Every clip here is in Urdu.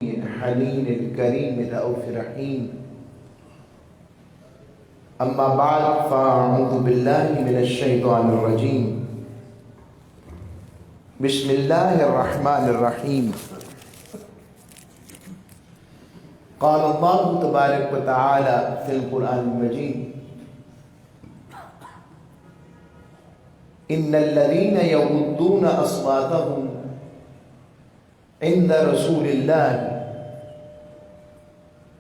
حليم الكريم الرؤوف الرحيم. أما بعد فأعوذ بالله من الشيطان الرجيم. بسم الله الرحمن الرحيم. قال الله تبارك وتعالى في القرآن المجيد: إن الذين يغضون أصواتهم عند رسول الله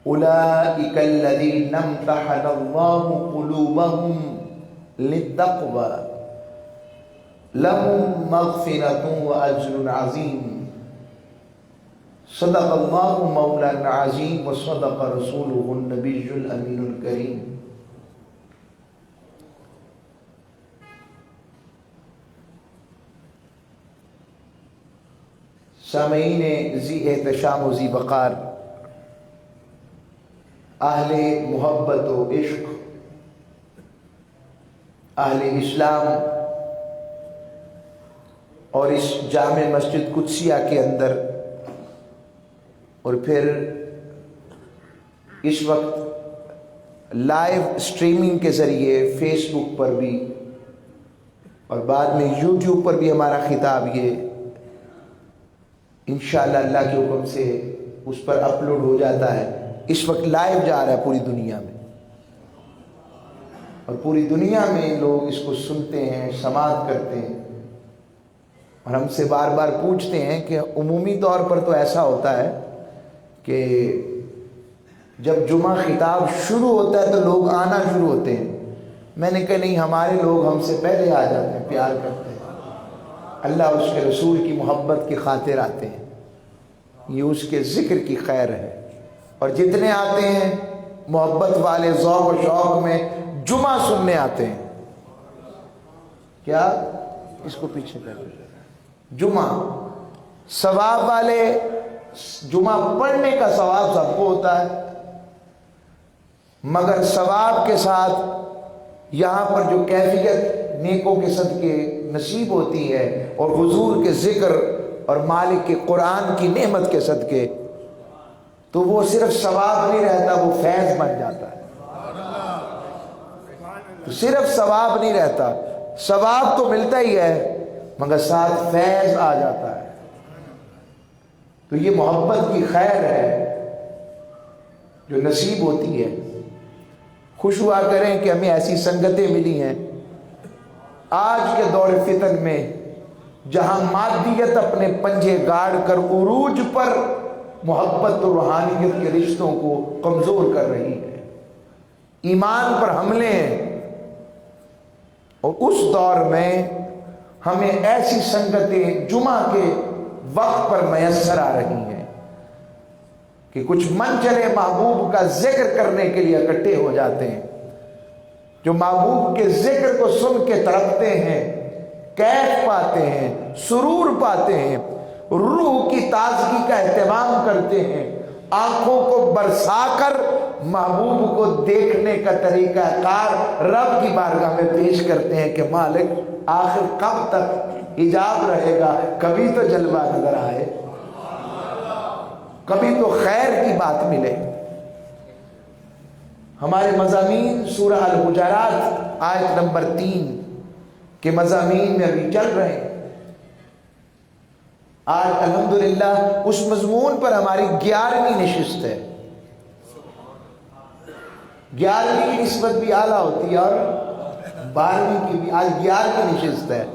أولئك الذين امتحن الله قلوبهم للتقوى لهم مغفرة وأجر عظيم. صدق الله مولانا العظيم وصدق رسوله النبي الأمين الكريم. سامعین ذی احتشام و ذی وقار، اہل محبت و عشق، اہل اسلام اور اس جامع مسجد قدسیہ کے اندر اور پھر اس وقت لائیو اسٹریمنگ کے ذریعے فیس بک پر بھی اور بعد میں یوٹیوب پر بھی ہمارا خطاب یہ انشاءاللہ اللہ کے حکم سے اس پر اپلوڈ ہو جاتا ہے. اس وقت لائیو جا رہا ہے پوری دنیا میں، اور پوری دنیا میں لوگ اس کو سنتے ہیں، سماعت کرتے ہیں، اور ہم سے بار بار پوچھتے ہیں کہ عمومی طور پر تو ایسا ہوتا ہے کہ جب جمعہ خطاب شروع ہوتا ہے تو لوگ آنا شروع ہوتے ہیں. میں نے کہا نہیں، ہمارے لوگ ہم سے پہلے آ جاتے ہیں، پیار کرتے ہیں، اللہ اس کے رسول کی محبت کی خاطر آتے ہیں، یہ اس کے ذکر کی خیر ہے. اور جتنے آتے ہیں محبت والے ذوق و شوق میں جمعہ سننے آتے ہیں. کیا اس کو پیچھے کر دیں، جمعہ ثواب والے، جمعہ پڑھنے کا ثواب سب کو ہوتا ہے، مگر ثواب کے ساتھ یہاں پر جو کیفیت نیکوں کے صدقے نصیب ہوتی ہے اور حضور کے ذکر اور مالک کے قرآن کی نعمت کے صدقے، تو وہ صرف ثواب نہیں رہتا، وہ فیض بن جاتا ہے. تو صرف ثواب نہیں رہتا، ثواب تو ملتا ہی ہے مگر ساتھ فیض آ جاتا ہے. تو یہ محبت کی خیر ہے جو نصیب ہوتی ہے. خوش ہوا کریں کہ ہمیں ایسی سنگتیں ملی ہیں آج کے دور فتن میں، جہاں مادیت اپنے پنجے گاڑ کر عروج پر محبت و روحانیت کے رشتوں کو کمزور کر رہی ہے، ایمان پر حملے ہیں. اور اس دور میں ہمیں ایسی سنگتیں جمعہ کے وقت پر میسر آ رہی ہیں کہ کچھ من چلے محبوب کا ذکر کرنے کے لیے اکٹھے ہو جاتے ہیں، جو محبوب کے ذکر کو سن کے تڑپتے ہیں، کیف پاتے ہیں، سرور پاتے ہیں، روح کی تازگی کا اہتمام کرتے ہیں، آنکھوں کو برسا کر محبوب کو دیکھنے کا طریقہ کار رب کی بارگاہ میں پیش کرتے ہیں کہ مالک آخر کب تک حجاب رہے گا، کبھی تو جلوہ نظر آئے، کبھی تو خیر کی بات ملے. ہمارے مضامین سورہ الحجرات آیت نمبر 3 کے مضامین میں ابھی چل رہے ہیں. آج الحمدللہ اس مضمون پر ہماری 11ویں نشست ہے. 11ویں کی نسبت بھی اعلیٰ ہوتی ہے اور 12ویں کی بھی. آج 11ویں نشست ہے.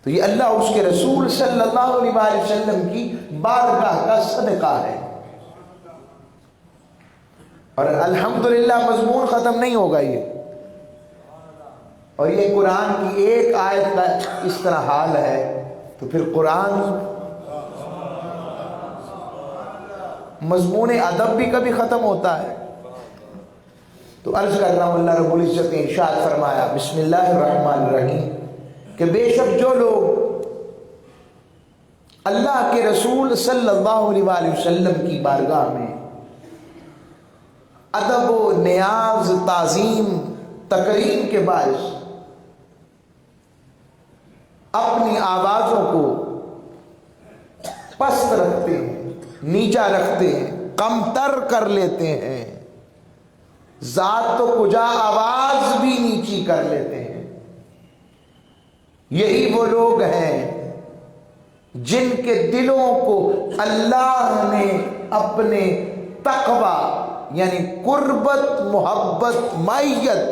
تو یہ اللہ اس کے رسول صلی اللہ علیہ وسلم کی بارگاہ کا صدقہ ہے. اور الحمدللہ مضمون ختم نہیں ہوگا یہ، اور یہ قرآن کی ایک آیت کا اس طرح حال ہے تو پھر قرآن مضمون ادب بھی کبھی ختم ہوتا ہے. تو عرض کر رہا ہوں، اللہ رب العزت نے ارشاد فرمایا بسم اللہ الرحمن الرحیم کہ بے شک جو لوگ اللہ کے رسول صلی اللہ علیہ وسلم کی بارگاہ میں ادب و نیاز، تعظیم، تکریم کے باعث اپنی آوازوں کو پست رکھتے ہیں، نیچا رکھتے ہیں، کم تر کر لیتے ہیں، ذات تو کجا آواز بھی نیچی کر لیتے ہیں۔ یہی وہ لوگ ہیں جن کے دلوں کو اللہ نے اپنے تقوی یعنی قربت، محبت، معیت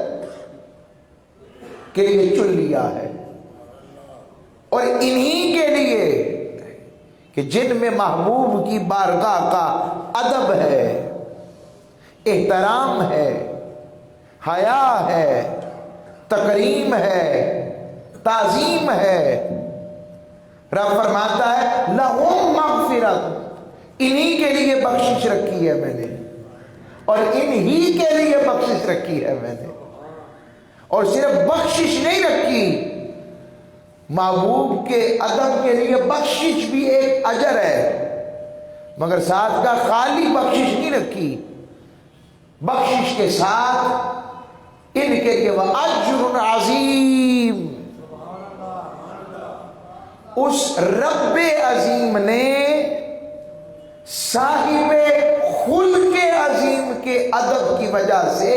کے لیے چن لیا ہے، اور انہی کے لیے کہ جن میں محبوب کی بارگاہ کا ادب ہے، احترام ہے، حیا ہے، تکریم ہے، تعظیم ہے، رب فرماتا ہے لہم مغفرت، انہی کے لیے بخشش رکھی ہے میں نے، اور انہی کے لیے بخشش رکھی ہے میں نے، اور صرف بخشش نہیں رکھی، محبوب کے ادب کے لیے بخشش بھی ایک اجر ہے، مگر ساتھ کا خالی بخشش نہیں رکھی، بخشش کے ساتھ ان کے لیے اجر عظیم، اس رب عظیم نے صاحب خلق عظیم کے ادب کی وجہ سے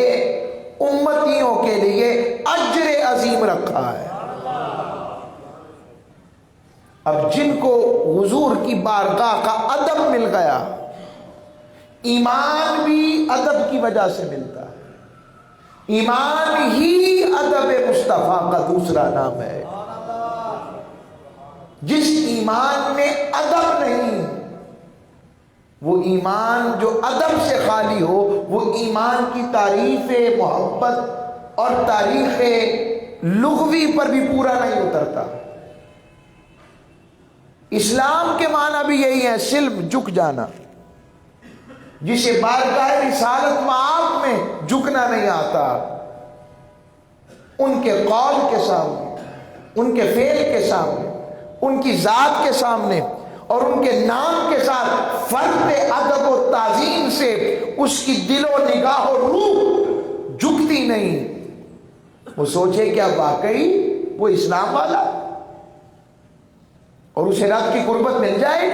امتیوں کے لیے اجر عظیم رکھا ہے۔ اب جن کو حضور کی بارگاہ کا ادب مل گیا، ایمان بھی ادب کی وجہ سے ملتا ہے، ایمان ہی ادب مصطفیٰ کا دوسرا نام ہے۔ جس ایمان میں ادب نہیں، وہ ایمان جو ادب سے خالی ہو، وہ ایمان کی تعریف محبت اور تاریخ لغوی پر بھی پورا نہیں اترتا۔ اسلام کے معنی بھی یہی ہے، سلم، جھک جانا، جسے بارگاہ رسالت معاف میں جھکنا نہیں آتا، ان کے قول کے سامنے، ان کے فعل کے سامنے، ان کی ذات کے سامنے اور ان کے نام کے ساتھ فرد ادب و تعظیم سے اس کی دل و نگاہ و روح جھکتی نہیں۔ وہ سوچے کیا واقعی وہ اسلام والا، اور اسے رب کی قربت مل جائے۔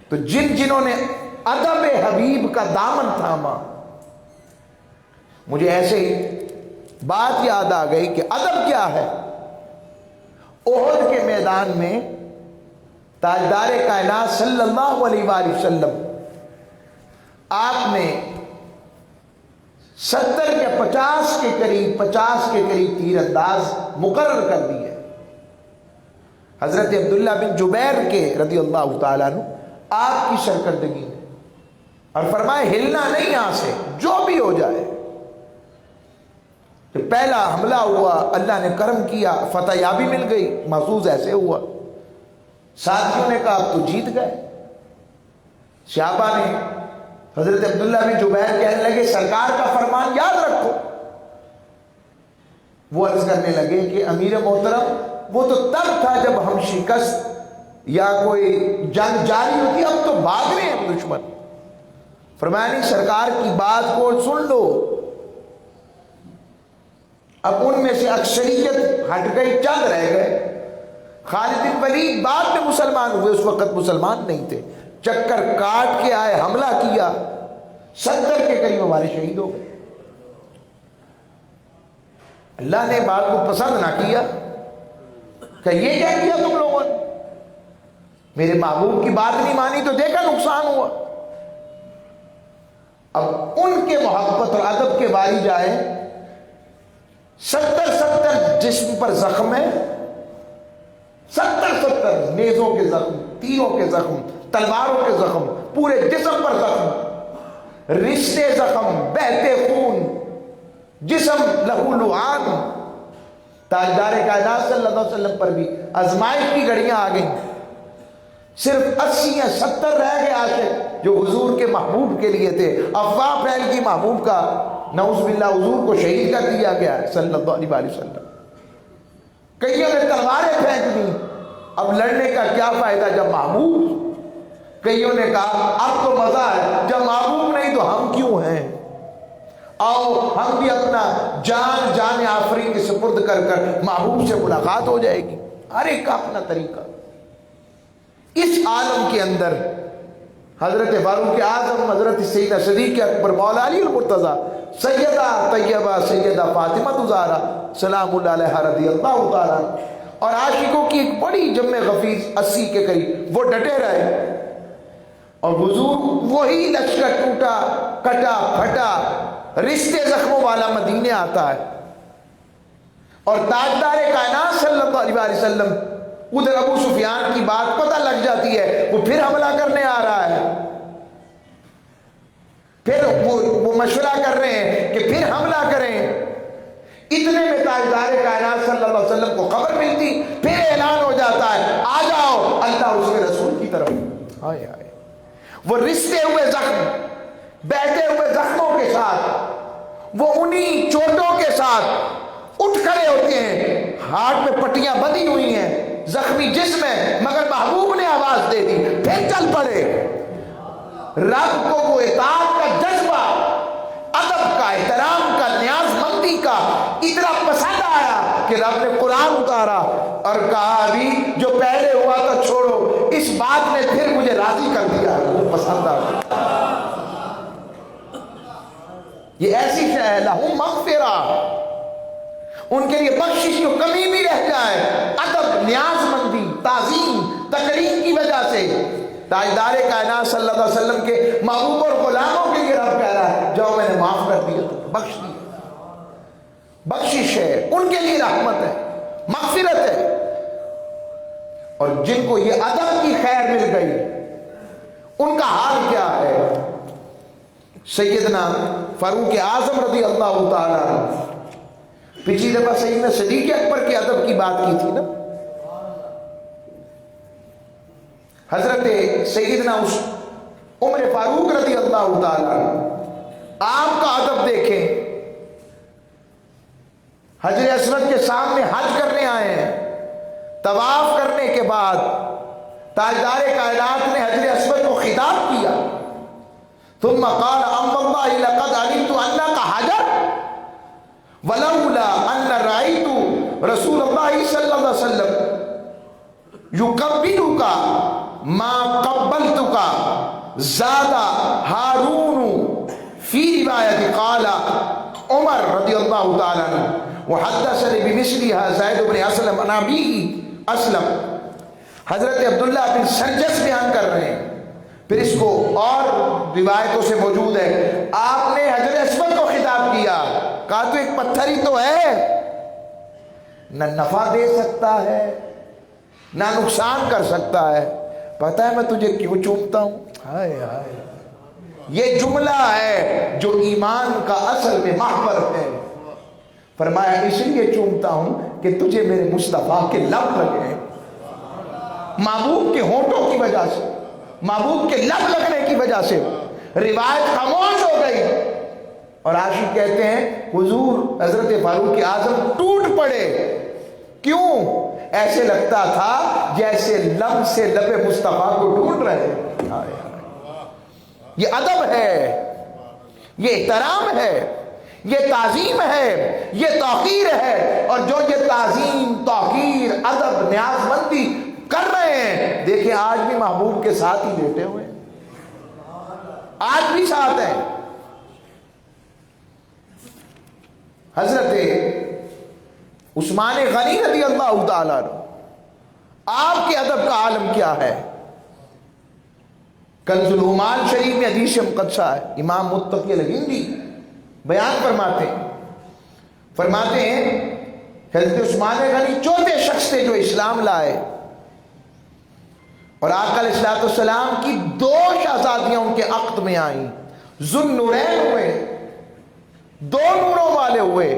تو جنہوں نے ادب حبیب کا دامن تھاما، مجھے ایسے ہی بات یاد آ گئی کہ ادب کیا ہے۔ احد کے میدان میں تاجدار کائنات صلی اللہ علیہ وآلہ وسلم آپ نے 70 یا 50 کے قریب تیر انداز مقرر کر دی ہے۔ حضرت عبداللہ بن جبیر کے رضی اللہ تعالیٰ عنہ آپ کی سرکردگی میں، اور فرمائے ہلنا نہیں یہاں سے، جو بھی ہو جائے۔ پہلا حملہ ہوا، اللہ نے کرم کیا، فتح یابی مل گئی، محظوظ ایسے ہوا۔ ساتھیوں نے کہا اب تو جیت گئے۔ صحابہ نے حضرت عبداللہ بن جبیر کہنے لگے سرکار کا فرمان یاد رکھو۔ وہ عرض کرنے لگے کہ امیر محترم وہ تو تب تھا جب ہم شکست یا کوئی جنگ جاری ہوتی، اب تو بھاگ رہے ہیں دشمن۔ فرمایا نہیں، سرکار کی بات کو سن لو۔ اب ان میں سے اکثریت ہٹ گئی، چند رہ گئے۔ خالد بن ولید بعد میں مسلمان ہوئے، اس وقت مسلمان نہیں تھے، چکر کاٹ کے آئے، حملہ کیا، 70 کے قریب ہمارے شہید ہو گئے۔ اللہ نے بات کو پسند نہ کیا کہ یہ کیا کیا تم لوگوں نے، میرے محبوب کی بات نہیں مانی تو دیکھا نقصان ہوا۔ اب ان کے محبت اور ادب کے باری جائے، 70 جسم پر زخم ہے، 70 نیزوں کے زخم، تیروں کے زخم، تلواروں کے زخم، پورے جسم پر زخم، رشتے زخم، بہتے خون، جسم لہو لعان۔ تاجدار کائنات صلی اللہ علیہ وسلم پر بھی آزمائش کی گھڑیاں آ گئیں، صرف 80 یا 70 رہ گئے عاشق جو حضور کے محبوب کے لیے تھے۔ افواہ پھیل کی محبوب کا، نعوذ باللہ حضور کو شہید کر دیا گیا ہے صلی اللہ علیہ وسلم۔ کئیوں نے تلواریں پھینک دی، اب لڑنے کا کیا فائدہ جب محبوب۔ کئیوں نے کہا اب تو مزہ ہے، جب محبوب نہیں تو ہم کیوں ہیں، آؤ ہم بھی اپنا جان آفرین کے سپرد کر محبوب سے ملاقات ہو جائے گی۔ ہر ایک کا اپنا طریقہ۔ اس عالم کے اندر حضرت فاروق اعظم، حضرت سیدہ صدیق اکبر، مولا علی المرتضیٰ، سیدہ طیبہ سیدہ فاطمہ زہرا سلام اللہ علیہ رضی اللہ تعالیٰ، اور عاشقوں کی ایک بڑی جمع غفیر 80 کے قریب، وہ ڈٹے رہے، اور حضور وہی لشکر ٹوٹا کٹا پھٹا رشتے زخموں والا مدینے آتا ہے، اور تاجدار کائنات صلی اللہ علیہ وسلم ادھر ابو سفیان کی بات پتہ لگ جاتی ہے، وہ پھر حملہ کرنے آ رہا ہے، پھر وہ مشورہ کر رہے ہیں کہ پھر حملہ کریں، اتنے میں تاجدار کائنات صلی اللہ علیہ وسلم کو خبر ملتی، پھر اعلان ہو جاتا ہے آ جاؤ اللہ اس کے رسول کی طرف۔ آئے آئے وہ رشتے ہوئے زخم، بیٹھے ہوئے زخموں کے ساتھ، وہ انہی چوٹوں کے ساتھ اٹھ کھڑے ہوتے ہیں، ہاتھ میں پٹیاں بندھی ہوئی ہیں، زخمی جسم ہے، مگر محبوب نے آواز دے دی، پھر چل پڑے۔ رب کو وہ اطاعت کا جذبہ، ادب کا، احترام کا، نیاز مندی کا اتنا پسند آیا کہ رب نے قرآن اتارا اور کہا بھی جو پہلے ہوا تو چھوڑو، اس بات نے پھر مجھے راضی کر دیا، پسند آ گیا۔ یہ ایسی شے ہے لہم مغفرہ، ان کے لیے بخشش جو کمی بھی رہ جائے، ادب، نیاز مندی، تعظیم، تکریم کی وجہ سے تاجدار کائنات صلی اللہ علیہ وسلم کے محبوب اور غلاموں کے لیے رب کہہ رہا ہے جاؤ میں نے معاف کر دیا، تو بخش دیا، بخشش ہے ان کے لیے، رحمت ہے، مغفرت ہے۔ اور جن کو یہ ادب کی خیر مل گئی ان کا حال کیا ہے؟ سیدنا فاروق اعظم رضی اللہ تعالی، پچھلی دفعہ سیدنا صدیق اکبر کے ادب کی بات کی تھی نا، حضرت سیدنا عمر فاروق رضی اللہ تعالی، آپ کا ادب دیکھیں، حجر اسود کے سامنے حج کرنے آئے ہیں، طواف کرنے کے بعد تاجدار کائنات نے حجر اسود کو خطاب کیا، ثم قال ام اللہ لقد علمت انک حجر ولولا ان رأيت رسول اللہ صلی اللہ علیہ وسلم يقبلك ما قبلتك زاد ہارون فی روایت قال عمر رضی اللہ تعالی عنہ وحدثني بمثلها زید بن اسلم عن ابیہ اسلم۔ حضرت عبداللہ بن سرجس بیان کر رہے ہیں، پھر اس کو اور روایتوں سے موجود ہے، آپ نے حجر اسود کو خطاب کیا، کہا تو ایک پتھر ہی تو ہے، نہ نفع دے سکتا ہے نہ نقصان کر سکتا ہے، پتہ ہے میں تجھے کیوں چومتا ہوں؟ ہائے ہائے، یہ جملہ ہے جو ایمان کا اصل میں محور ہے۔ فرمایا اس لیے چومتا ہوں کہ تجھے میرے مصطفیٰ کے لب لگے، محبوب کے ہونٹوں کی وجہ سے، محبوب کے لب لگنے کی وجہ سے روایت خاموش ہو گئی، اور عاشق کہتے ہیں حضور حضرت فاروق اعظم ٹوٹ پڑے، کیوں؟ ایسے لگتا تھا جیسے لب سے لب مصطفیٰ کو ڈھونڈ رہے ہیں۔ یہ ادب ہے، یہ احترام ہے، یہ تعظیم ہے، یہ توقیر ہے، اور جو یہ تعظیم، توقیر، ادب، نیاز مندی کر رہے ہیں، دیکھیں آج بھی محبوب کے ساتھ ہی لیٹے ہوئے ہیں، آج بھی ساتھ ہیں۔ حضرت عثمان غنی رضی اللہ تعالیٰ عنہ، آپ کے ادب کا عالم کیا ہے؟ کنز العمال شریف میں حدیث مقدسہ ہے، امام متقی الہندی بیان فرماتے ہیں حضرت عثمان غنی چوتھے شخص تھے جو اسلام لائے، اور آقا علیہ الصلوۃ والسلام کی 2 شہزادیاں ان کے عقد میں آئیں، ذوالنورین ہوئے، 2 نوروں والے ہوئے،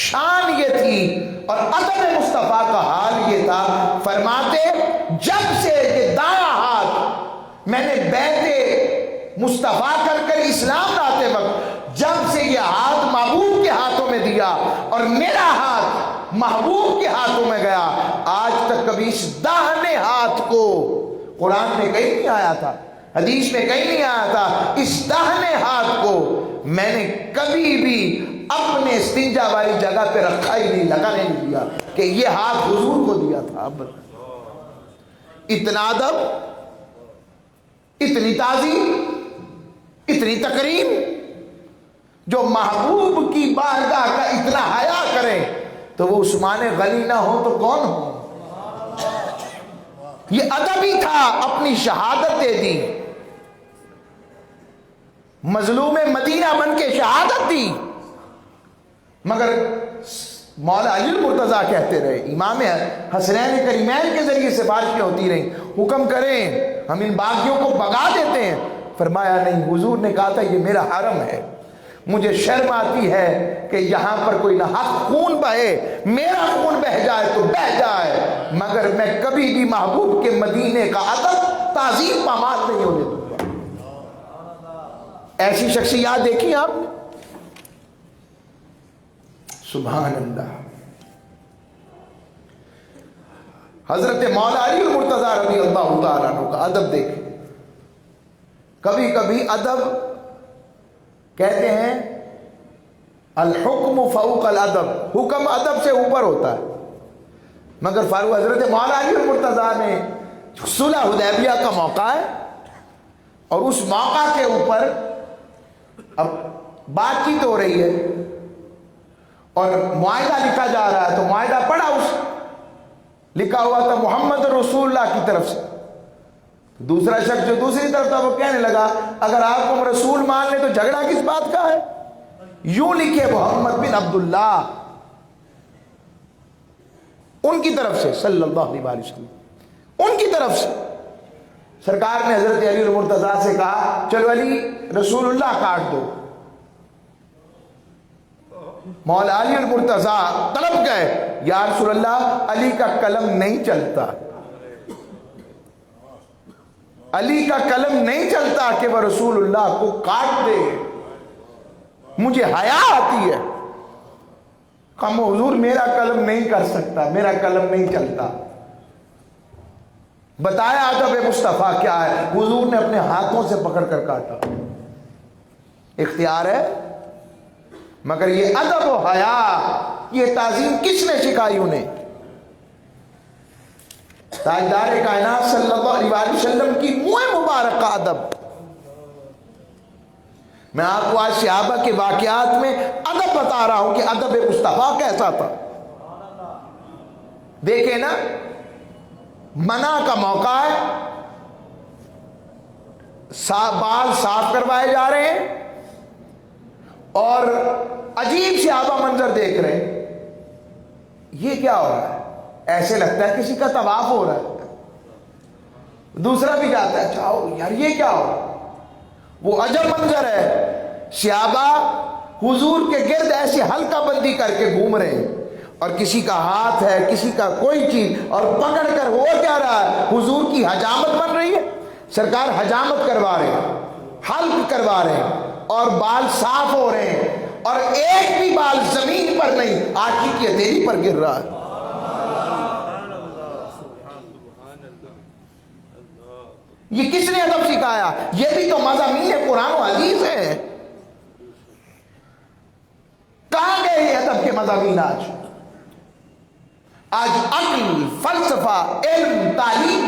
شان یہ تھی، اور ادب مصطفیٰ کا حال یہ تھا، فرماتے جب سے یہ دایاں ہاتھ میں نے بیعت مصطفیٰ کر اسلام لاتے وقت جب سے یہ ہاتھ محبوب کے ہاتھوں میں دیا اور میرا ہاتھ محبوب کے ہاتھوں میں گیا، آج تک کبھی اس داہنے ہاتھ کو، قرآن میں کہیں نہیں آیا تھا، حدیث میں کہیں نہیں آیا تھا، اس داہنے ہاتھ کو میں نے کبھی بھی اپنے استنجا والی جگہ پہ رکھا ہی نہیں، لگانے نہیں دیا کہ یہ ہاتھ حضور کو دیا تھا۔ اب اتنا ادب اتنی تعظیم، اتنی تکریم، جو محبوب کی بارگاہ کا اتنا حیا کرے تو وہ عثمان غنی نہ ہو تو کون ہو؟ یہ ادب ہی تھا، اپنی شہادت دے دی، مظلوم مدینہ بن کے شہادت دی، مگر مولا علی المرتضیٰ کہتے رہے، امام حسنین کریمین کے ذریعے سفارشیں ہوتی رہیں، حکم کریں ہم ان باغیوں کو بھگا دیتے ہیں، فرمایا نہیں، حضور نے کہا تھا یہ میرا حرم ہے، مجھے شرم آتی ہے کہ یہاں پر کوئی ناحق خون بہے، میرا خون بہ جائے تو بہ جائے، مگر میں کبھی بھی محبوب کے مدینے کا ادب تعظیم پامال نہیں ہونے دوں گا۔ ایسی شخصیات دیکھی آپ نے؟ سبحان اللہ۔ حضرت مولا علی المرتضیٰ رضی اللہ تعالیٰ عنہ کا ادب دیکھیں۔ کبھی کبھی ادب کہتے ہیں الحکم فوق الادب، حکم ادب سے اوپر ہوتا ہے، مگر فاروق حضرت مولا علی المرتضیٰ نے صلح حدیبیہ کا موقع ہے اور اس موقع کے اوپر اب بات چیت ہو رہی ہے اور معاہدہ لکھا جا رہا ہے، تو معاہدہ پڑھا، اس لکھا ہوا تھا محمد رسول اللہ کی طرف سے، دوسرا شخص جو دوسری طرف تھا وہ کہنے لگا اگر آپ کو رسول مان لیں تو جھگڑا کس بات کا ہے؟ یوں لکھے محمد بن عبداللہ ان کی طرف سے صلی اللہ علیہ وسلم، ان کی طرف سے۔ سرکار نے حضرت علی المرتضیٰ سے کہا چلو علی رسول اللہ کاٹ دو۔ مولا علی المرتضیٰ طلب گئے، یا رسول اللہ علی کا قلم نہیں چلتا، علی کا قلم نہیں چلتا کہ وہ رسول اللہ کو کاٹ دے، مجھے حیا آتی ہے۔ کہا حضور میرا قلم نہیں کر سکتا، میرا قلم نہیں چلتا۔ بتایا ادب مصطفیٰ کیا ہے، حضور نے اپنے ہاتھوں سے پکڑ کر کاٹا، اختیار ہے، مگر یہ ادب و حیا، یہ تعظیم کس نے سکھائی انہیں؟ تاجدار کائنات صلی اللہ علیہ وسلم کی منہ مبارک کا ادب۔ میں آپ کو آج صحابہ کے واقعات میں ادب بتا رہا ہوں کہ ادب مصطفیٰ کیسا تھا۔ دیکھیں نا، منع کا موقع ہے، بال صاف کروائے جا رہے ہیں اور عجیب صحابہ منظر دیکھ رہے ہیں، یہ کیا ہو رہا ہے؟ ایسے لگتا ہے کسی کا طواف ہو رہا ہے۔ دوسرا بھی جاتا ہے، چاہو یار یہ کیا ہو رہا ہے؟ وہ عجب منظر ہے، صحابہ حضور کے گرد ایسے حلقہ بندی کر کے گھوم رہے ہیں اور کسی کا ہاتھ ہے، کسی کا کوئی چیز، اور پکڑ کر ہو کیا رہا ہے؟ حضور کی حجامت بن رہی ہے، سرکار حجامت کروا رہے ہیں، حلق کروا رہے ہیں اور بال صاف ہو رہے ہیں اور ایک بھی بال زمین پر نہیں، آٹھی کی ہتھیلی پر گر رہا ہے۔ یہ کس نے ادب سکھایا؟ یہ بھی تو مضامین قرآن و حدیث ہے۔ کہاں گئے یہ ادب کے مضامین؟ آج عقل، فلسفہ، علم، تعلیم،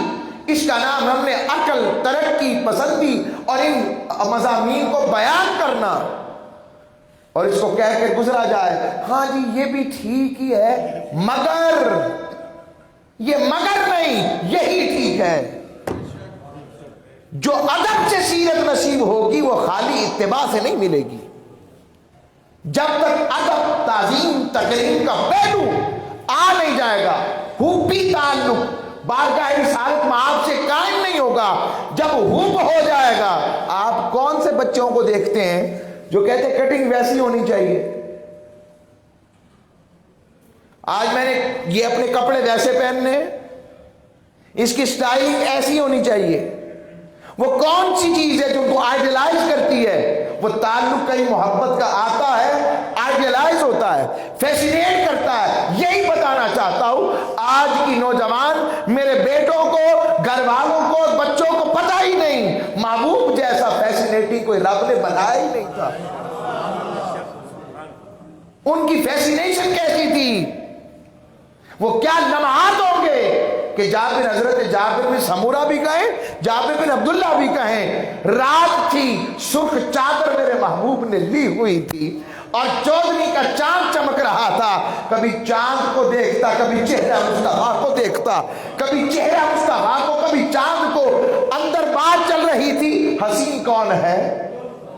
اس کا نام ہم نے عقل، ترقی، پسندی اور ان مضامین کو بیان کرنا اور اس کو کہہ کے گزرا جائے ہاں جی یہ بھی ٹھیک ہی ہے، مگر یہ مگر نہیں، یہی ٹھیک ہے۔ جو ادب سے سیرت نصیب ہوگی وہ خالی اتباع سے نہیں ملے گی۔ جب تک ادب، تعظیم، تکریم کا پہلو آ نہیں جائے گا، حبی تعلق بارگاہ رسالت میں آپ سے قائم نہیں ہوگا۔ جب حب ہو جائے گا، آپ کون سے بچوں کو دیکھتے ہیں جو کہتے ہیں کٹنگ ویسی ہونی چاہیے، آج میں نے یہ اپنے کپڑے ویسے پہننے، اس کی سٹائلنگ ایسی ہونی چاہیے۔ وہ کون سی چیز ہے جو ان کو آئیڈیلائز کرتی ہے؟ وہ تعلق کئی محبت کا آتا ہے، آئیڈیلائز ہوتا ہے، فیسینیٹ کرتا ہے۔ یہی بتانا چاہتا ہوں، آج کی نوجوان میرے بیٹوں کو، گھر والوں کو، بچوں کو پتہ ہی نہیں محبوب جیسا فیسینیٹنگ کوئی رب نے بنایا ہی نہیں تھا۔ ان کی فیسینیشن کیسی تھی، وہ کیا لمحات ہوں گے کہ جابر حضرت جابر بن سمورہ بھی کہیں, جابر بن عبداللہ بھی کہیں, رات تھی, سرخ چادر میرے محبوب نے لی ہوئی تھی اور چودھری کا چاند چمک رہا تھا. کبھی چاند کو دیکھتا, کبھی چہرہ مصطفیٰ کو دیکھتا, کبھی چہرہ مصطفیٰ کو, کبھی چاند کو. اندر بات چل رہی تھی حسین کون ہے,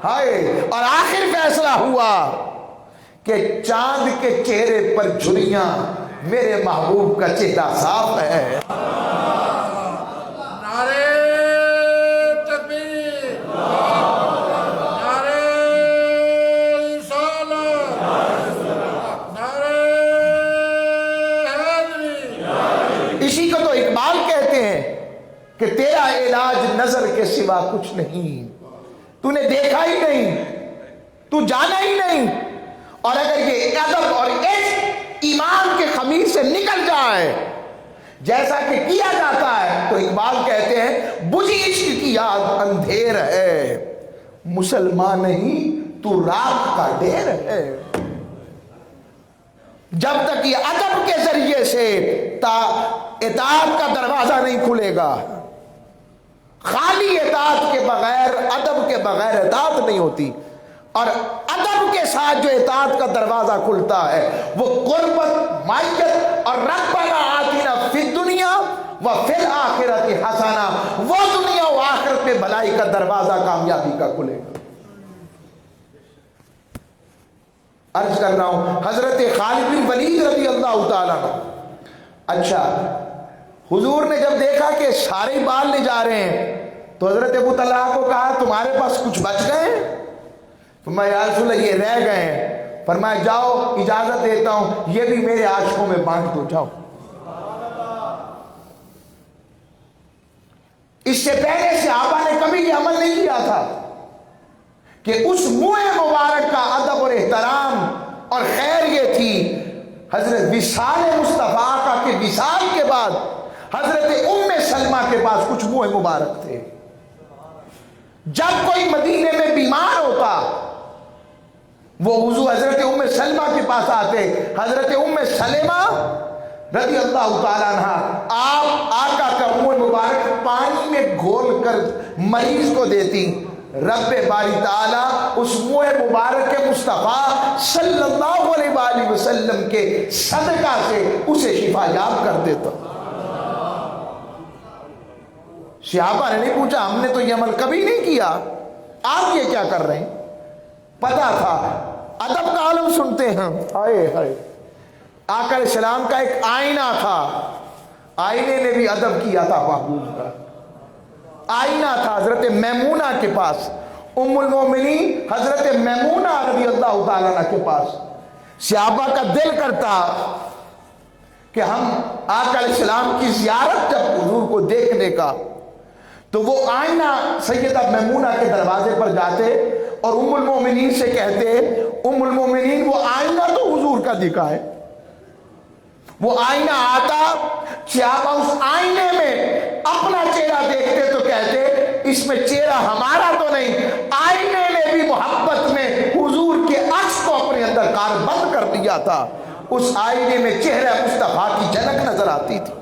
ہائے. اور آخر فیصلہ ہوا کہ چاند کے چہرے پر جھریاں, میرے محبوب کا چہرہ صاف ہے. نعرے تکبیر, نعرے رسالت, نعرے حیدری. اسی کو تو اقبال کہتے ہیں کہ تیرا علاج نظر کے سوا کچھ نہیں, تو نے دیکھا ہی نہیں, تو جانا ہی نہیں. اور اگر یہ ادب اور عشق ایمان کے خمیر سے نکل جائے جیسا کہ کیا جاتا ہے تو اقبال کہتے ہیں بجھی عشق کی یاد اندھیر ہے, مسلمان نہیں تو رات کا ڈیر ہے. جب تک یہ ادب کے ذریعے سے اطاعت کا دروازہ نہیں کھلے گا, خالی اطاعت کے بغیر, ادب کے بغیر اطاعت نہیں ہوتی. اور ادب کے ساتھ جو اطاعت کا دروازہ کھلتا ہے وہ قربت, مائیت اور ربنا آتنا فی الدنیا و فی الآخرۃ حسنہ, وہ دنیا و آخرت میں بھلائی کا دروازہ کامیابی کا کھلے گا. عرض کر رہا ہوں حضرت خالد بن ولید رضی اللہ تعالیٰ عنہ, اچھا حضور نے جب دیکھا کہ سارے بال لے جا رہے ہیں تو حضرت ابو طلحہ کو کہا تمہارے پاس کچھ بچ گئے؟ فرمایا یا رسول اللہ یہ رہ گئے ہیں. فرمایا جاؤ اجازت دیتا ہوں یہ بھی میرے عاشقوں میں بانٹ دو, جاؤ. اس سے پہلے صحابہ نے کبھی یہ عمل نہیں کیا تھا کہ اس منہ مبارک کا ادب اور احترام اور خیر یہ تھی حضرت وصال مصطفیٰ کا کہ وصال کے بعد حضرت ام سلمہ کے پاس کچھ منہ مبارک تھے. جب کوئی مدینے میں بیمار ہوتا وہ وضو حضرت ام سلمہ کے پاس آتے, حضرت ام سلمہ رضی اللہ تعالیٰ عنہ آپ آقا کا منہ مبارک پانی میں گھول کر مریض کو دیتی. رب باری تعالیٰ اس منہ مبارک کے مصطفیٰ صلی اللہ علیہ وآلہ وسلم کے صدقہ سے اسے شفا یاب کر دیتا. صحابہ نے نہیں پوچھا ہم نے تو یہ عمل کبھی نہیں کیا, آپ یہ کیا کر رہے ہیں؟ پتا تھا, ادب کا عالم سنتے ہیں. ہائے ہائے, آقا علیہ السلام کا ایک آئینہ تھا, آئینے نے بھی ادب کیا تھا محبوب کا. آئینہ تھا حضرت میمونہ کے پاس, ام المومنین حضرت میمونہ رضی اللہ تعالیٰ عنہ کے پاس. صحابہ کا دل کرتا کہ ہم آقا علیہ السلام کی زیارت جب حضور کو دیکھنے کا تو وہ آئینہ سیدہ میمونہ کے دروازے پر جاتے اور ام المومنین سے کہتے ام المومنین وہ آئینہ تو حضور کا دکھا ہے. وہ آئینہ آتا, صحابہ اس آئینے میں اپنا چہرہ دیکھتے تو کہتے اس میں چہرہ ہمارا تو نہیں, آئینے نے بھی محبت میں حضور کے عکس کو اپنے اندر کاربند کر دیا تھا. اس آئینے میں چہرہ مصطفیٰ کی جھلک نظر آتی تھی.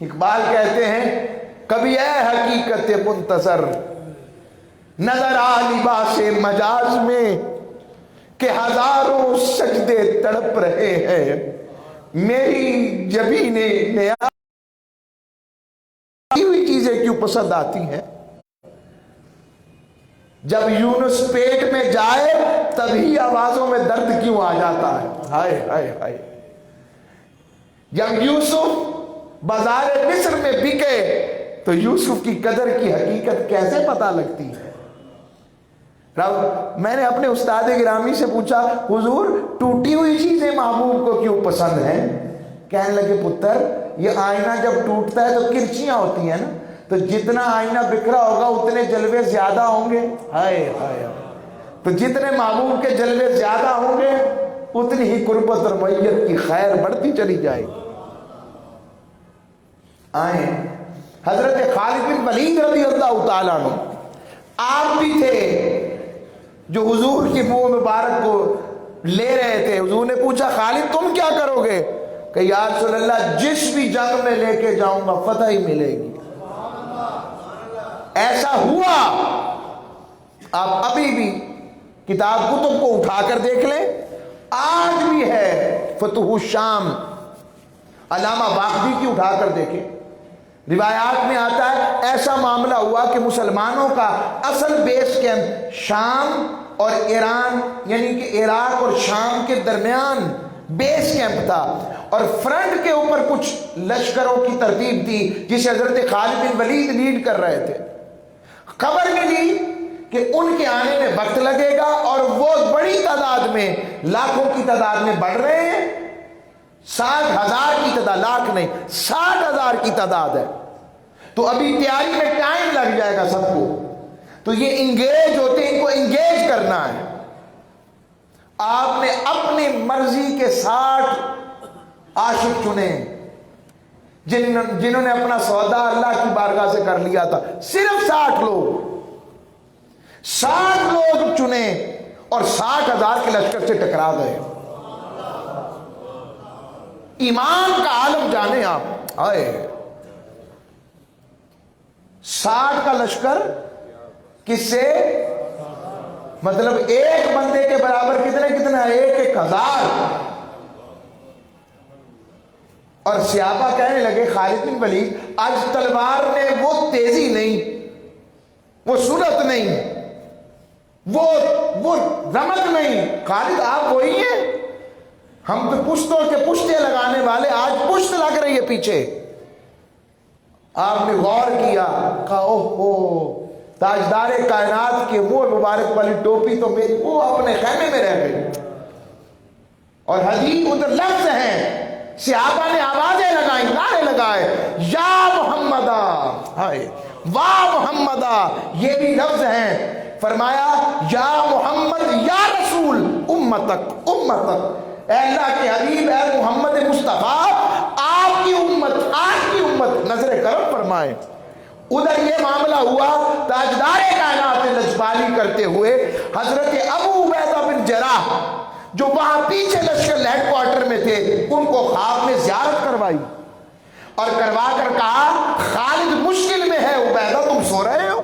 اقبال کہتے ہیں کبھی اے حقیقت منتظر نظر آ لباس مجاز میں کہ ہزاروں سجدے تڑپ رہے ہیں, میری جبین نیا ہوئی چیزیں کیوں پسند آتی ہیں. جب یونس پیٹ میں جائے تبھی آوازوں میں درد کیوں آ جاتا ہے. ہائے ہائے ہائے, جب یوسف بازار مصر میں بکے تو یوسف کی قدر کی حقیقت کیسے پتہ لگتی ہے. میں نے اپنے استاد گرامی سے پوچھا حضور ٹوٹی ہوئی چیزیں محبوب کو کیوں پسند ہیں؟ کہنے لگے پتر یہ آئینہ جب ٹوٹتا ہے تو کرچیاں ہوتی ہیں نا, تو جتنا آئینہ بکھرا ہوگا اتنے جلوے زیادہ ہوں گے. ہائے ہائے, تو جتنے محبوب کے جلوے زیادہ ہوں گے اتنی ہی قربت اور معیت کی خیر بڑھتی چلی جائے گی. آئیں حضرت خالد بن ولید رضی اللہ تعالیٰ عنہ آپ بھی تھے جو حضور کی منہ مبارک کو لے رہے تھے. حضور نے پوچھا خالد تم کیا کرو گے؟ کہ یا رسول اللہ جس بھی جنگ میں لے کے جاؤں گا فتح ہی ملے گی. ایسا ہوا. آپ ابھی بھی کتاب کتب کو اٹھا کر دیکھ لیں, آج بھی ہے فتح الشام. علامہ باقری کی اٹھا کر دیکھیں, روایات میں آتا ہے ایسا معاملہ ہوا کہ مسلمانوں کا اصل بیس کیمپ شام اور ایران یعنی کہ عراق اور شام کے درمیان بیس کیمپ تھا, اور فرنٹ کے اوپر کچھ لشکروں کی ترتیب تھی جسے حضرت خالد بن ولید لیڈ کر رہے تھے. خبر ملی کہ ان کے آنے میں وقت لگے گا اور وہ بڑی تعداد میں, لاکھوں کی تعداد میں بڑھ رہے ہیں. 60,000 کی تعداد, لاکھ نہیں 60,000 کی تعداد ہے. تو ابھی تیاری میں ٹائم لگ جائے گا سب کو. تو یہ انگیج ہوتے ہیں, ان کو انگیج کرنا ہے. آپ نے اپنی مرضی کے 60 عاشق چنے جنہوں نے اپنا سودا اللہ کی بارگاہ سے کر لیا تھا. صرف 60 لوگ چنے اور 60,000 کے لشکر سے ٹکرا گئے. ایمان کا عالم جانے آپ. آئے 60 کا لشکر کس سے, مطلب ایک بندے کے برابر کتنے ہے, 1,000. اور صحابہ کہنے لگے خالد بن ولید آج تلوار میں وہ تیزی نہیں, وہ سرعت نہیں, وہ رمق نہیں. خالد آپ وہی ہیں, ہم تو پشتوں کے پشتے لگانے والے, آج پشت لگ رہی ہے پیچھے. آپ نے غور کیا, کہا اوہ تاجدار کائنات کے وہ مبارک والی ٹوپی تو میری وہ اپنے خیمے میں رہ گئی. اور حدیث ادھر لفظ ہیں, صحابہ نے آوازیں لگائیں, نعرے لگائے, یا محمدہ, ہائے واہ محمدہ, یہ بھی لفظ ہیں. فرمایا یا محمد یا رسول امتک امتک, اے اللہ کے حبیب, اے محمد مصطفیٰ آپ کی امت, آپ کی امت, نظر کرم فرمائے. ادھر یہ معاملہ ہوا, تاجدار کائنات لجبالی کرتے ہوئے حضرت ابو عبیدہ بن جراح جو وہاں پیچھے لشکر ہیڈ کوارٹر میں تھے ان کو خواب میں زیارت کروائی اور کروا کر کہا خالد مشکل میں ہے, عبیدہ تم سو رہے ہو.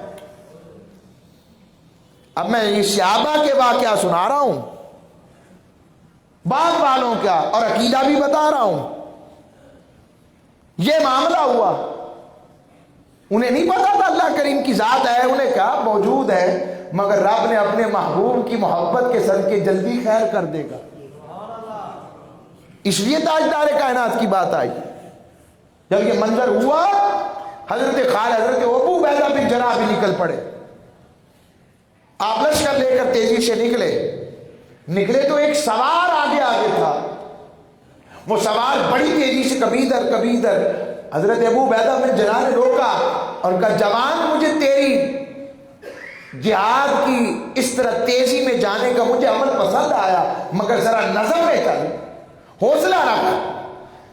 اب میں یہ صحابہ کے واقعہ سنا رہا ہوں, بعد والوں کا, اور عقیدہ بھی بتا رہا ہوں. یہ معاملہ ہوا, انہیں نہیں پتا تھا اللہ کریم کی ذات ہے, انہیں کہا موجود ہے, مگر رب نے اپنے محبوب کی محبت کے صدقے جلدی خیر کر دے گا, اس لیے تاجدار کائنات کی بات آئی. جب یہ منظر ہوا حضرت خالد, حضرت ابو عبیدہ بن جراح بھی نکل پڑے. آپ لشکر لے کر تیزی سے نکلے تو ایک سوار آگے تھا, وہ سوار بڑی تیزی سے کبھی ادھر. حضرت ابو عبیدہ بن جراح نے روکا اور کہا جوان, مجھے تیری جہاد کی اس طرح تیزی میں جانے کا مجھے عمل پسند آیا, مگر ذرا نظر میں چل, حوصلہ رکھا.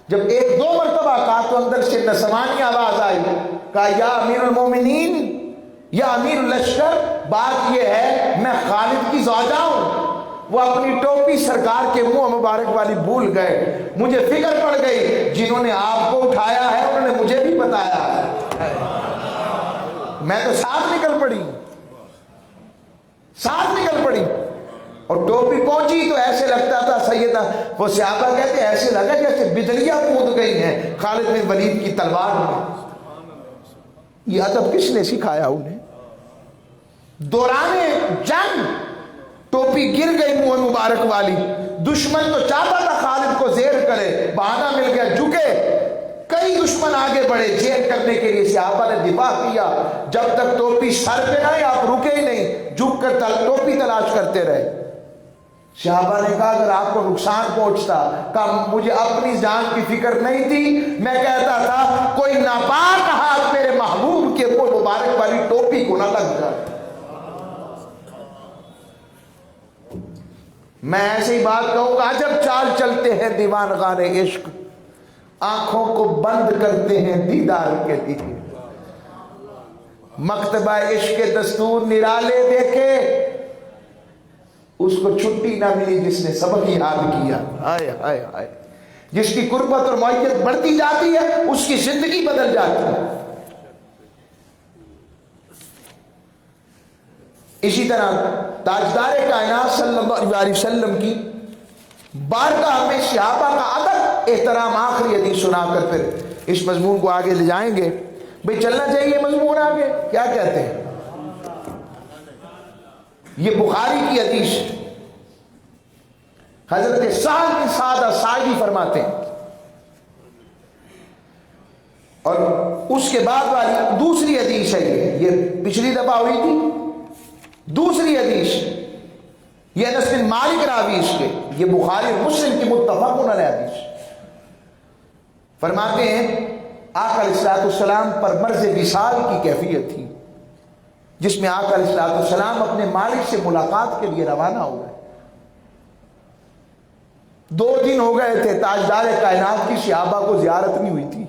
جب 1-2 مرتبہ کہا تو اندر سے نسوانی آواز آئی, کہا یا امیر المومنین, یا امیر اللشکر, بات یہ ہے میں خالد کی زوجہ ہوں. وہ اپنی ٹوپی سرکار کے منہ مبارک والی بھول گئے, مجھے فکر پڑ گئی جنہوں نے آپ کو اٹھایا ہے انہوں نے مجھے بھی بتایا ہے, میں تو ساتھ نکل پڑی. اور ٹوپی پہنچی تو ایسے لگتا تھا سیدہ, وہ صحابہ کہتے ایسے لگا جیسے بجلیاں کود گئی ہیں خالد بن ولید کی تلوار میں. یہ ادب کس نے سکھایا انہیں؟ دوران جنگ ٹوپی گر گئی منہ مبارک والی, دشمن تو چاہتا تھا خالد کو زیر کرے, بہانہ مل گیا, جھکے. کئی دشمن آگے بڑھے زیر کرنے کے لیے, صحابہ نے دفاع کیا. جب تک ٹوپی سر پہ نہ آئی آپ رکے ہی نہیں, جھک کر ٹوپی تلاش کرتے رہے. صحابہ نے کہا اگر آپ کو نقصان پہنچتا, کہا مجھے اپنی جان کی فکر نہیں تھی, میں کہتا تھا کوئی ناپاک ہاتھ میرے محبوب کے مبارک والی ٹوپی کو نہ لگ جائے. میں ایسی بات کہوں گا, جب چال چلتے ہیں دیوان غار عشق, آنکھوں کو بند کرتے ہیں دیدار کے لیے. مکتبہ عشق کے دستور نرالے دیکھے, اس کو چھٹی نہ ملی جس نے سبق یاد کیا. ہائے ہائے ہائے, جس کی قربت اور معیت بڑھتی جاتی ہے اس کی زندگی بدل جاتی ہے. اسی طرح تاجدار کائنات صلی اللہ علیہ وسلم کی بارگاہ میں صحابہ کا ادب احترام. آخری حدیث سنا کر پھر اس مضمون کو آگے لے جائیں گے. بھئی چلنا چاہیے مضمون آگے, کیا کہتے ہیں؟ یہ بخاری کی حدیث, حضرت سعد بن سعدہ ساعدی فرماتے ہیں. اور اس کے بعد والی دوسری حدیث ہے, یہ پچھلی دفعہ ہوئی تھی. دوسری حدیث یہ انس بن مالک راوی اس کے, یہ بخاری اور مسلم کی متفق علیہ حدیث. فرماتے ہیں آقا علیہ الصلوۃ والسلام پر مرض وصال کی کیفیت تھی, جس میں آقا علیہ الصلوۃ والسلام اپنے مالک سے ملاقات کے لیے روانہ ہو گئے. 2 دن ہو گئے تھے, تاجدار کائنات کی صحابہ کو زیارت نہیں ہوئی تھی,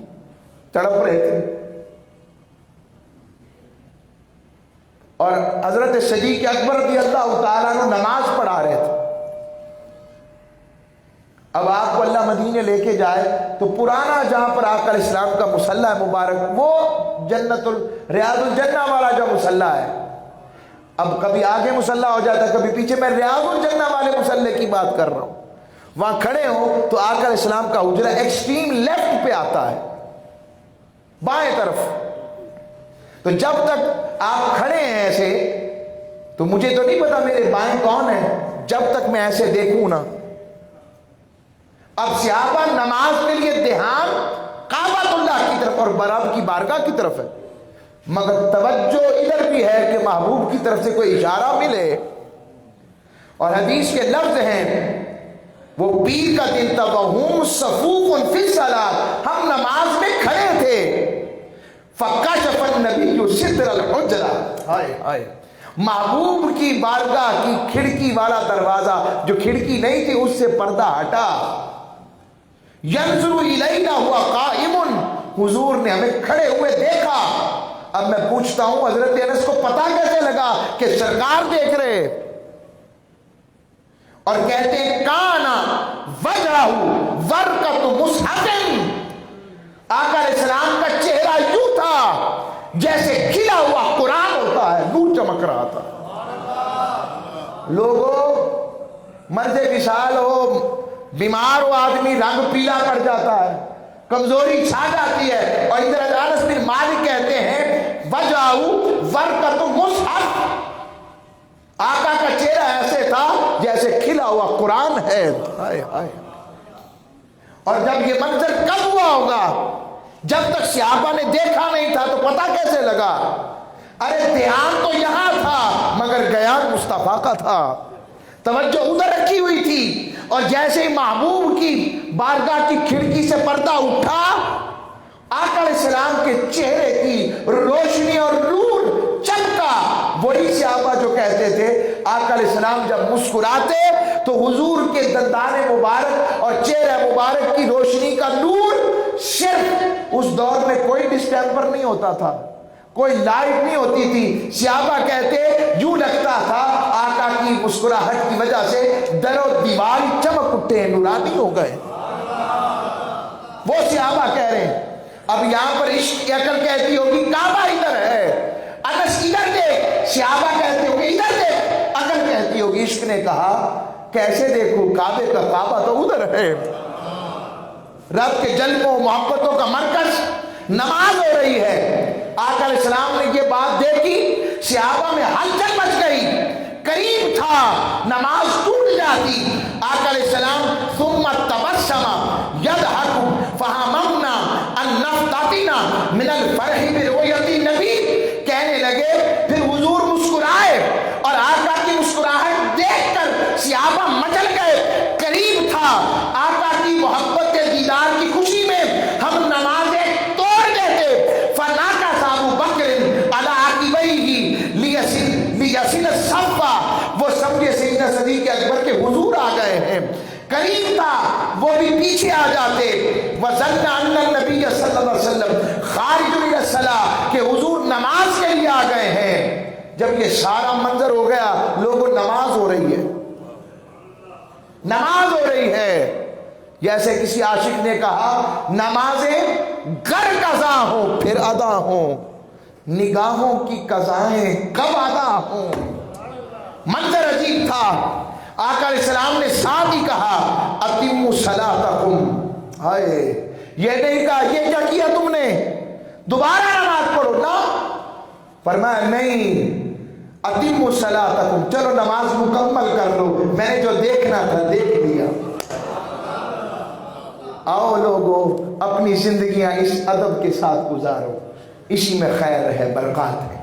تڑپ رہے تھے. اور حضرت صدیق اکبر رضی اللہ تعالیٰ عنہ نماز پڑھا رہے تھے. اب آپ کو اللہ مدینے لے کے جائے تو پرانا جہاں پر آقا علیہ السلام کا مصلی مبارک, وہ جنت ریاض الجنہ والا جو مصلی ہے, اب کبھی آگے مصلی ہو جاتا ہے کبھی پیچھے, میں ریاض الجنہ والے مصلی کی بات کر رہا ہوں. وہاں کھڑے ہو تو آقا علیہ السلام کا حجرہ ایکسٹریم لیفٹ پہ آتا ہے, بائیں طرف. تو جب تک آپ کھڑے ہیں ایسے تو مجھے تو نہیں پتا میرے بائیں کون ہے, جب تک میں ایسے دیکھوں نا. اب صحابہ نماز کے لیے دھیان کعبۃ اللہ کی طرف اور برب کی بارگاہ کی طرف ہے, مگر توجہ ادھر بھی ہے کہ محبوب کی طرف سے کوئی اشارہ ملے. اور حدیث کے لفظ ہیں وہ پیر کا دن تھا, وَهُمْ صَفُوفٌ فِي الصَّلَاةِ, ہم نماز میں کھڑے تھے. فَكَشَفَ النَّبِيُّ سِتْرَ الْحُجْرَةِ, ہائے ہائے, محبوب کی بارگاہ کی کھڑکی والا دروازہ جو کھڑکی نہیں تھی اس سے پردہ ہٹا. يَنْظُرُ إِلَيْنَا هُوَ قَائِمٌ, حضور نے ہمیں کھڑے ہوئے دیکھا. اب میں پوچھتا ہوں حضرت انس کو پتا کیسے لگا کہ سرکار دیکھ رہے؟ اور کہتے ہیں کانا وجہہ ورقۃ مصحف, آقا علیہ السلام کا چہرہ یوں تھا جیسے کھلا ہوا قرآن ہوتا ہے, نور چمک رہا تھا. لوگوں مرض وصال ہو, بیمار ہو آدمی, رنگ پیلا پڑ جاتا ہے, کمزوری چھا جاتی ہے, اور ادھر انس بن مالک کہتے ہیں وجہہ ورقۃ مصحف, آقا کا چہرہ ایسے تھا جیسے کھلا ہوا قرآن ہے. ہائے ہائے. اور جب یہ منظر کب ہوا ہوگا؟ جب تک صحابہ نے دیکھا نہیں تھا تو پتہ کیسے لگا؟ ارے دھیان تو یہاں تھا مگر گیان مصطفیٰ کا تھا, توجہ ادھر رکھی ہوئی تھی. اور جیسے ہی محبوب کی بارگاہ کی کھڑکی سے پردہ اٹھا, آقا علیہ السلام کے چہرے کی روشنی اور نور چمکا. وہی صحابہ جو کہتے تھے آقا علیہ السلام جب مسکراتے تو حضور کے دندان مبارک اور چہرہ مبارک کی روشنی کا نور, صرف اس دور میں کوئی ڈسٹیمپر نہیں ہوتا تھا, کوئی لائٹ نہیں ہوتی تھی. صحابہ کہتے یوں لگتا تھا آقا کی مسکراہٹ کی وجہ سے در و دیوار چمک اٹھے, نورانی ہو گئے. وہ صحابہ کہہ رہے ہیں. اب یہاں پر عشق کی عقل کہتی ہوگی کعبہ ادھر ہے, انس ادھر دیکھ, صحابہ کہتے ہوگی ادھر دیکھ, عقل کہتی ہوگی عشق نے کہا کیسے دیکھوں, کعبے کا کعبہ تو ادھر ہے. رب کے جلووں محبتوں کا مرکز نماز ہو رہی ہے. آقا علیہ السلام نے یہ بات دیکھی, صحابہ میں ہلچل مچ گئی. قریب تھا نماز ٹوٹ جاتی. آقا علیہ السلام ثم تبسم یضحک فہممنا ان نفتتنا من الفرح برؤیت النبی, کہنے لگے پھر حضور مسکرائے اور آقا کی مسکراہٹ دیکھ کر صحابہ مچل گئے. قریب تھا آقا کی محبت کے دیدار کی خوشی میں ہم نمازیں توڑ دیتے. فناکث ابو بکر علی عقبیہ لیصل الصف, وہ سمجھے سیدنا صدیق اکبر کے حضور آ گئے ہیں. قریب تھا وہ بھی پیچھے آ جاتے. وظن ان النبی صلی اللہ علیہ وسلم خارج الی الصلاۃ, کہ حضور نماز کے لیے آ گئے ہیں. جب یہ سارا منظر ہو گیا, لوگوں نماز ہو رہی ہے, نماز ہو رہی ہے, جیسے کسی عاشق نے کہا نمازیں گر قضا ہوں پھر ادا ہوں، نگاہوں کی قضائیں کب ادا ہوں۔ منظر عجیب تھا، آقا علیہ السلام نے ساتھ ہی کہا اتموا صلاتکم، ہائے یہ نہیں کہا یہ کیا کیا تم نے دوبارہ نماز پڑھو، نہ، فرمایا نہیں اتموا صلاتکم، چلو نماز مکمل کر لو، میں نے جو دیکھنا تھا دیکھ لیا۔ آؤ لوگو اپنی زندگیاں اس ادب کے ساتھ گزارو، اسی میں خیر ہے، برکات ہے۔